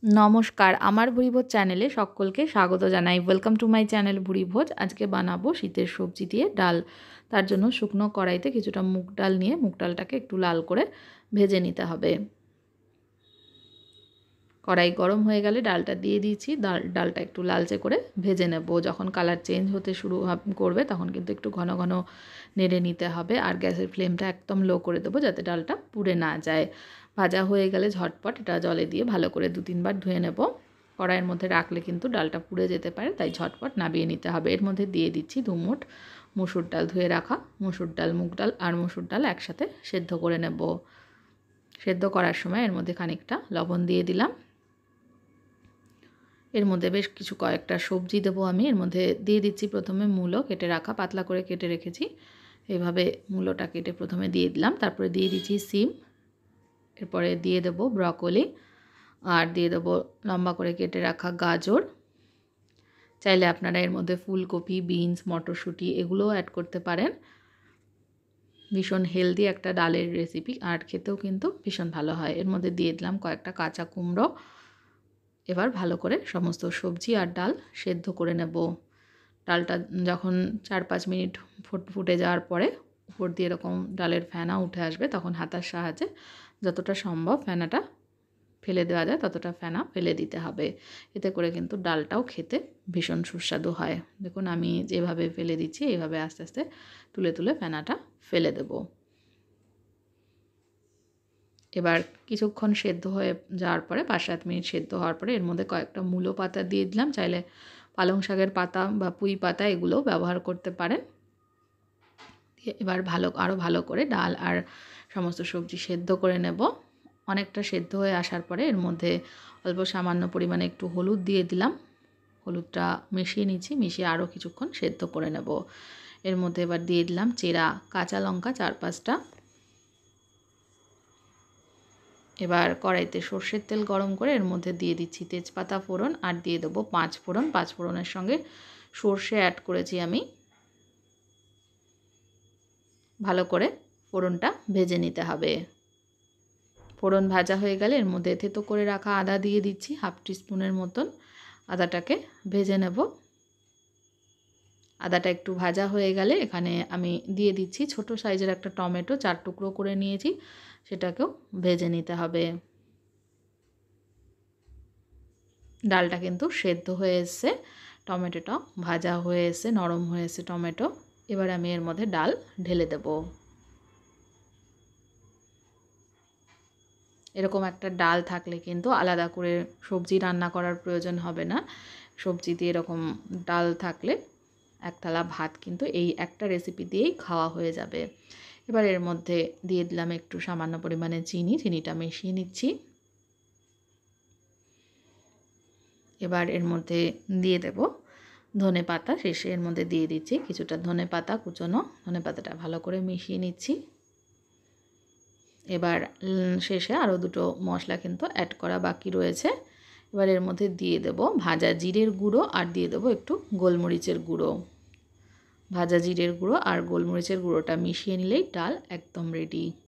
নমস্কার, আমার ভুরিভোজ চ্যানেলে সকলকে স্বাগত জানাই। Welcome to my channel Bhurivoj. আজকে বানাবো শীতের সবজি দিয়ে ডাল। তার জন্য শুকনো কড়াইতে কিছুটা মুগ ডাল নিয়ে মুগ ডালটাকে একটু লাল করে ভেজে নিতে হবে। কড়াই গরম হয়ে গেলে ডালটা দিয়ে দিয়েছি। ডালটা একটু লালচে করে ভেজে নেব। যখন কালার চেঞ্জ হতে শুরু করবে তখন কিন্তু একটু ঘন ঘন নেড়ে নিতে হবে, আর গ্যাসের ফ্লেমটা একদম লো করে দেবো যাতে ডালটা পুড়ে না যায়। ভাজা হয়ে গেলে ঝটপট এটা জলে দিয়ে ভালো করে 2-3 বার ধুয়ে নেব। কড়াইয়ের মধ্যে রাখলে কিন্তু ডালটা পুড়ে যেতে পারে, তাই ঝটপট নামিয়ে নিতে হবে। এর মধ্যে দিয়ে দিচ্ছি 2 মুঠ মুসুর ডাল, ধুয়ে রাখা মুসুর ডাল। মুগ ডাল আর মুসুর ডাল একসাথে সেদ্ধ করে নেব। সেদ্ধ করার সময় এর মধ্যে খানিকটা লবণ দিয়ে দিলাম। এর মধ্যে বেশ কিছু কয়েকটা সবজি দেবো আমি। এর মধ্যে দিয়ে দিচ্ছি প্রথমে মূলো কেটে রাখা, পাতলা করে কেটে রেখেছি। এইভাবে মূলোটা কেটে প্রথমে দিয়ে দিলাম। তারপরে দিয়ে দিচ্ছি সিম, এরপরে দিয়ে দেবো ব্রকলি, আর দিয়ে দেবো লম্বা করে কেটে রাখা গাজর। চাইলে আপনারা এর মধ্যে ফুলকপি, বিনস, মটরশুঁটি এগুলোও অ্যাড করতে পারেন। ভীষণ হেলদি একটা ডালের রেসিপি, আর খেতেও কিন্তু ভীষণ ভালো হয়। এর মধ্যে দিয়ে দিলাম কয়েকটা কাঁচা কুমড়ো। এবার ভালো করে সমস্ত সবজি আর ডাল সেদ্ধ করে নেব। ডালটা যখন 4-5 মিনিট ফুটে যাওয়ার পরে উপর দিয়ে এরকম ডালের ফেনা উঠে আসবে, তখন হাতার সাহায্যে যতটা সম্ভব ফেনাটা ফেলে দেওয়া যায় ততটা ফেনা ফেলে দিতে হবে। এতে করে কিন্তু ডালটাও খেতে ভীষণ সুস্বাদু হয়। দেখুন আমি যেভাবে ফেলে দিচ্ছি এইভাবে আস্তে আস্তে তুলে তুলে ফেনাটা ফেলে দেব। এবার কিছুক্ষণ সেদ্ধ হয়ে যাওয়ার পরে 5-7 মিনিট সেদ্ধ হওয়ার পরে এর মধ্যে কয়েকটা মূলো পাতা দিয়ে দিলাম। চাইলে পালং শাকের পাতা বা পুঁই পাতা এগুলোও ব্যবহার করতে পারেন। এবার আরও ভালো করে ডাল আর সমস্ত সবজি সেদ্ধ করে নেব। অনেকটা সেদ্ধ হয়ে আসার পরে এর মধ্যে অল্প সামান্য পরিমাণে একটু হলুদ দিয়ে দিলাম। হলুদটা মিশিয়ে নিচ্ছি, মিশিয়ে আরও কিছুক্ষণ সেদ্ধ করে নেব। এর মধ্যে এবার দিয়ে দিলাম চেরা কাঁচা লঙ্কা 4-5টা। এবার কড়াইতে সর্ষের তেল গরম করে এর মধ্যে দিয়ে দিচ্ছি তেজপাতা ফোড়ন, আর দিয়ে দেবো 5 ফোড়ন। 5 ফোড়নের সঙ্গে সর্ষে অ্যাড করেছি আমি। ভালো করে ফোড়নটা ভেজে নিতে হবে। ফোড়ন ভাজা হয়ে গেলে এর মধ্যে থেতো করে রাখা আদা দিয়ে দিচ্ছি, 1/2 টিস্পুনের মতন। আদাটাকে ভেজে নেব। আদাটা একটু ভাজা হয়ে গেলে এখানে আমি দিয়ে দিচ্ছি ছোট সাইজের একটা টমেটো, 4 টুকরো করে নিয়েছি, সেটাকেও ভেজে নিতে হবে। ডালটা কিন্তু সেদ্ধ হয়ে এসছে, টমেটোটা ভাজা হয়ে এসছে, নরম হয়ে এসছে টমেটো। এবার আমি এর মধ্যে ডাল ঢেলে দেব। এরকম একটা ডাল থাকলে কিন্তু আলাদা করে সবজি রান্না করার প্রয়োজন হবে না। সবজি দিয়ে এরকম ডাল থাকলে এক থালা ভাত কিন্তু এই একটা রেসিপি দিয়েই খাওয়া হয়ে যাবে। এবার এর মধ্যে দিয়ে দিলাম একটু সামান্য পরিমাণে চিনি, চিনিটা মিশিয়ে নিচ্ছি। এবার এর মধ্যে দিয়ে দেব ধনেপাতা, শেষে এর মধ্যে দিয়ে দিচ্ছি কিছুটা ধনেপাতা কুচোনো। ধনেপাতাটা ভালো করে মিশিয়ে নিচ্ছি। এবার শেষে আরও 2টো মশলা কিন্তু অ্যাড করা বাকি রয়েছে। এবার এর মধ্যে দিয়ে দেব ভাজা জিরের গুঁড়ো, আর দিয়ে দেবো একটু গোলমরিচের গুঁড়ো। ভাজা জিরের গুঁড়ো আর গোলমরিচের গুঁড়োটা মিশিয়ে নিলেই ডাল একদম রেডি।